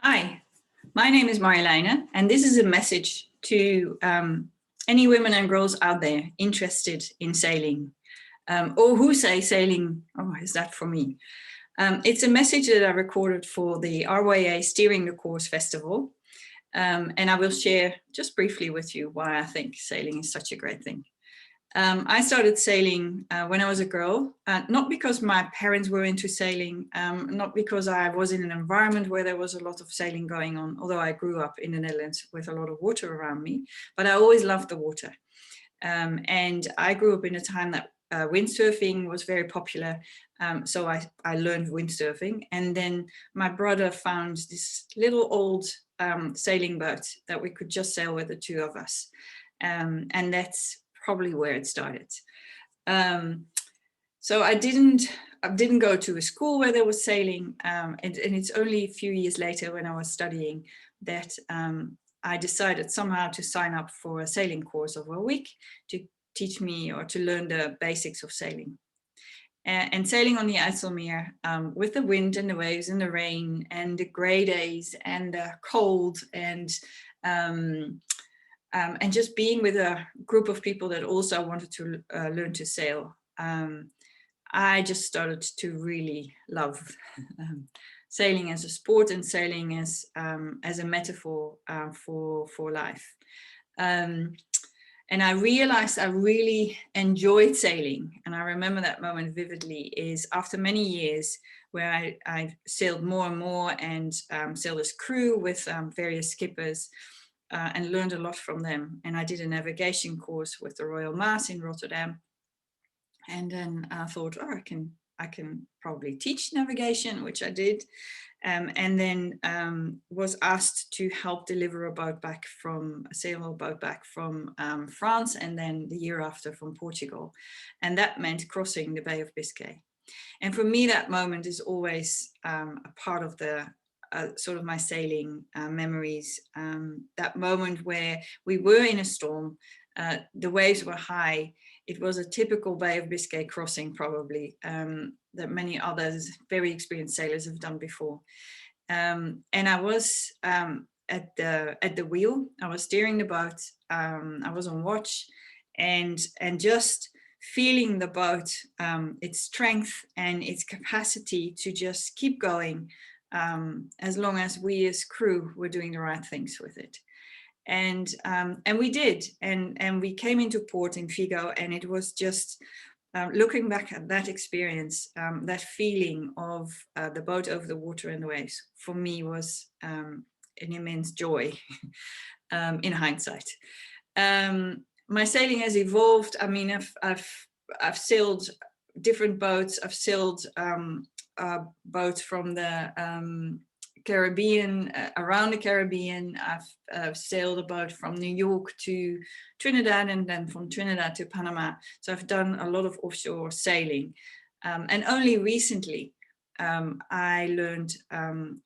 Hi, my name is Marjoleine, and this is a message to any women and girls out there interested in sailing, or who say sailing, oh, is that for me? It's a message that I recorded for the RYA Steering the Course Festival, and I will share just briefly with you why I think sailing is such a great thing. I started sailing when I was a girl, not because my parents were into sailing, not because I was in an environment where there was a lot of sailing going on, although I grew up in the Netherlands with a lot of water around me, but I always loved the water. And I grew up in a time that windsurfing was very popular, so I learned windsurfing. And then my brother found this little old sailing boat that we could just sail with the two of us. And that's probably where it started. So I didn't go to a school where there was sailing, and it's only a few years later when I was studying that I decided somehow to sign up for a sailing course of a week to teach me or to learn the basics of sailing. And sailing on the IJsselmeer with the wind and the waves and the rain and the grey days and the cold and just being with a group of people that also wanted to learn to sail, I just started to really love sailing as a sport and sailing as a metaphor for life. And I realized I really enjoyed sailing. And I remember that moment vividly is after many years where I sailed more and more and sailed as crew with various skippers. And learned a lot from them. And I did a navigation course with the Royal Maas in Rotterdam. And then I thought, oh, I can probably teach navigation, which I did. And then was asked to help deliver a sailboat back from France, and then the year after from Portugal. And that meant crossing the Bay of Biscay. And for me, that moment is always a part of the sort of my sailing memories. That moment where we were in a storm, the waves were high. It was a typical Bay of Biscay crossing, probably, that many others very experienced sailors have done before. And I was at the wheel. I was steering the boat. I was on watch, and just feeling the boat, its strength and its capacity to just keep going. As long as we as crew were doing the right things with it. And we did, and we came into port in Vigo, and it was just looking back at that experience, that feeling of the boat over the water and the waves, for me was an immense joy in hindsight. My sailing has evolved. I mean, I've sailed different boats. I've sailed boats from the Caribbean, around the Caribbean. I've sailed a boat from New York to Trinidad, and then from Trinidad to Panama. So I've done a lot of offshore sailing. And only recently I learned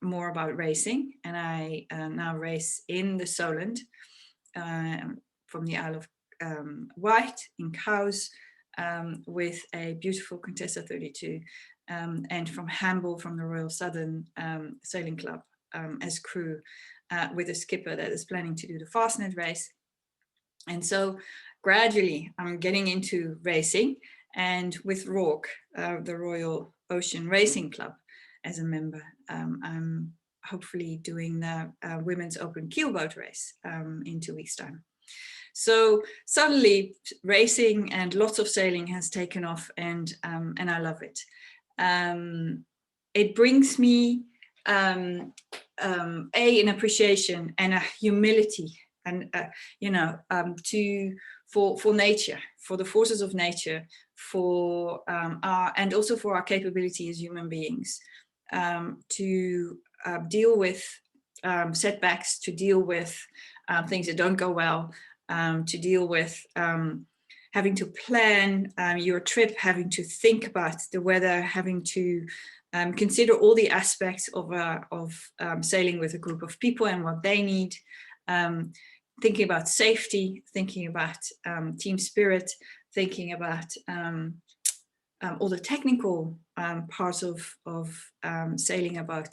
more about racing, and I now race in the Solent from the Isle of Wight in Cowes with a beautiful Contessa 32. And from Hamble, from the Royal Southern Sailing Club, as crew, with a skipper that is planning to do the Fastnet race. And so gradually I'm getting into racing, and with RORC, the Royal Ocean Racing Club, as a member, I'm hopefully doing the Women's Open Keelboat race in 2 weeks' time. So suddenly racing and lots of sailing has taken off, and I love it. It brings me an appreciation and a humility, and for nature, for the forces of nature, for and also for our capability as human beings, to deal with setbacks, to deal with things that don't go well, to deal with having to plan your trip, having to think about the weather, having to consider all the aspects of sailing with a group of people and what they need, thinking about safety, thinking about team spirit, thinking about all the technical parts of sailing a boat.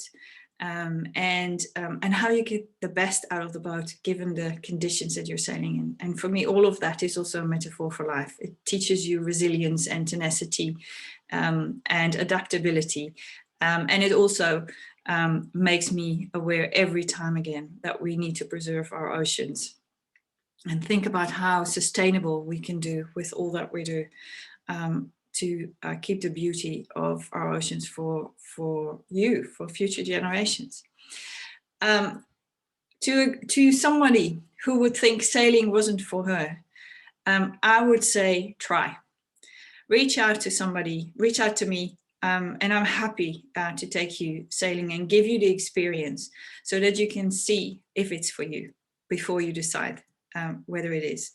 and how you get the best out of the boat given the conditions that you're sailing in. And for me, all of that is also a metaphor for life. It teaches you resilience and tenacity and adaptability. And it also makes me aware every time again that we need to preserve our oceans and think about how sustainable we can do with all that we do to keep the beauty of our oceans for future generations. To somebody who would think sailing wasn't for her, I would say try. Reach out to somebody, reach out to me, and I'm happy to take you sailing and give you the experience so that you can see if it's for you before you decide whether it is.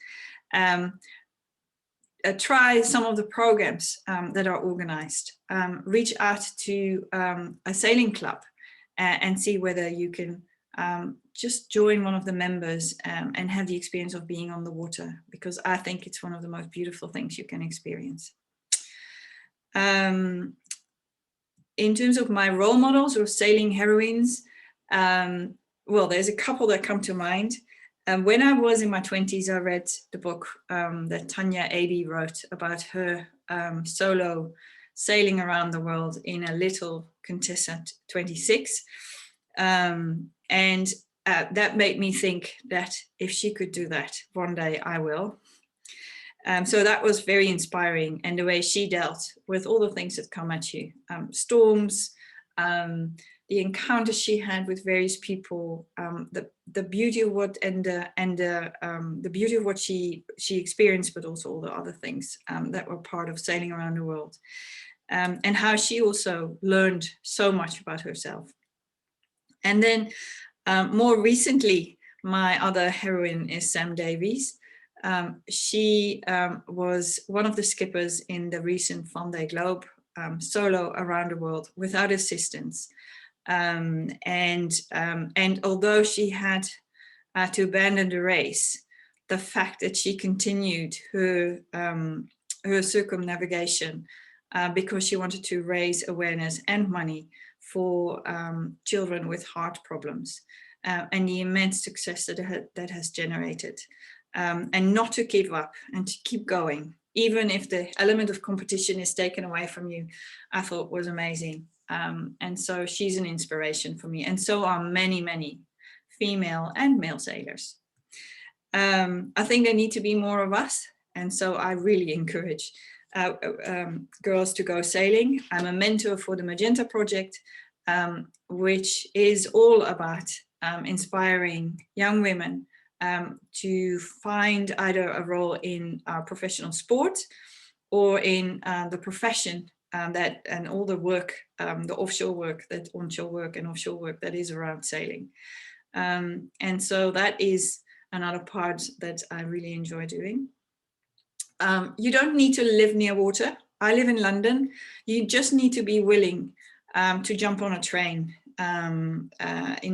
Try some of the programs that are organized. Reach out to a sailing club and see whether you can just join one of the members and have the experience of being on the water, because I think it's one of the most beautiful things you can experience. In terms of my role models or sailing heroines, well, there's a couple that come to mind. When I was in my 20s, I read the book that Tanya Aby wrote about her solo sailing around the world in a little Contessa 26. And that made me think that if she could do that, one day I will. So that was very inspiring, and the way she dealt with all the things that come at you, storms, the encounters she had with various people, the beauty of what the beauty of what she experienced, but also all the other things that were part of sailing around the world, and how she also learned so much about herself. And then more recently, my other heroine is Sam Davies. She was one of the skippers in the recent Vendée Globe solo around the world without assistance. And although she had to abandon the race, the fact that she continued her circumnavigation because she wanted to raise awareness and money for children with heart problems, and the immense success that has generated, and not to give up and to keep going, even if the element of competition is taken away from you, I thought was amazing. And so she's an inspiration for me, and so are many, many female and male sailors. I think there need to be more of us, and so I really encourage girls to go sailing. I'm a mentor for the Magenta project, which is all about inspiring young women to find either a role in professional sport or in the profession and all the work, the offshore work, that onshore work and offshore work that is around sailing. And so that is another part that I really enjoy doing. You don't need to live near water. I live in London. You just need to be willing to jump on a train in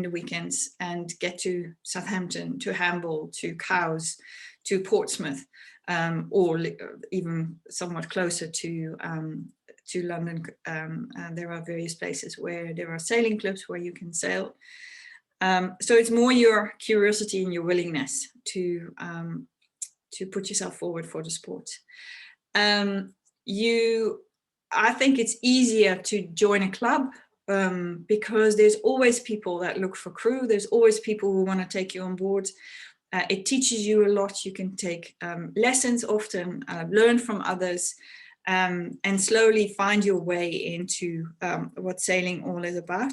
the weekends and get to Southampton, to Hamble, to Cowes, to Portsmouth, or even somewhat closer to London. There are various places where there are sailing clubs where you can sail. So it's more your curiosity and your willingness to put yourself forward for the sport. I think it's easier to join a club because there's always people that look for crew. There's always people who want to take you on board. It teaches you a lot. You can take lessons often, learn from others, and slowly find your way into what sailing all is about.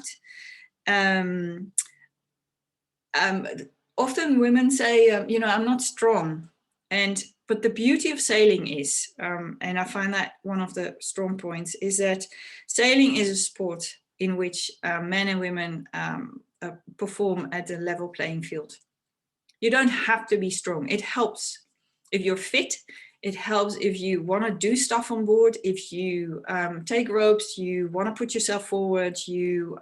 Often women say, I'm not strong. But the beauty of sailing is, and I find that one of the strong points, is that sailing is a sport in which men and women perform at a level playing field. You don't have to be strong. It helps if you're fit. It helps if you want to do stuff on board, if you take ropes, you want to put yourself forward, you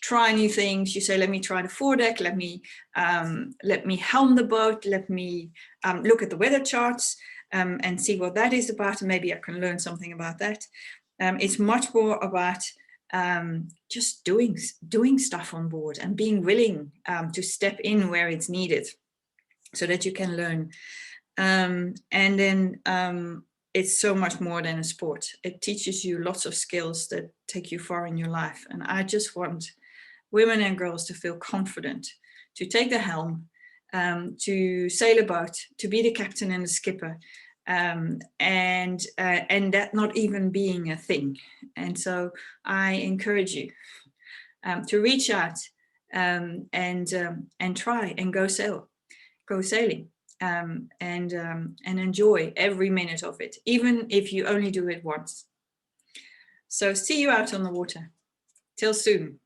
try new things, you say, let me try the foredeck, let me helm the boat, let me look at the weather charts and see what that is about, and maybe I can learn something about that. It's much more about just doing stuff on board and being willing to step in where it's needed so that you can learn. And then it's so much more than a sport. It teaches you lots of skills that take you far in your life. And I just want women and girls to feel confident, to take the helm, to sail a boat, to be the captain and the skipper, and that not even being a thing. And so I encourage you to reach out and try and go sailing. And enjoy every minute of it, even if you only do it once. So see you out on the water. Till soon.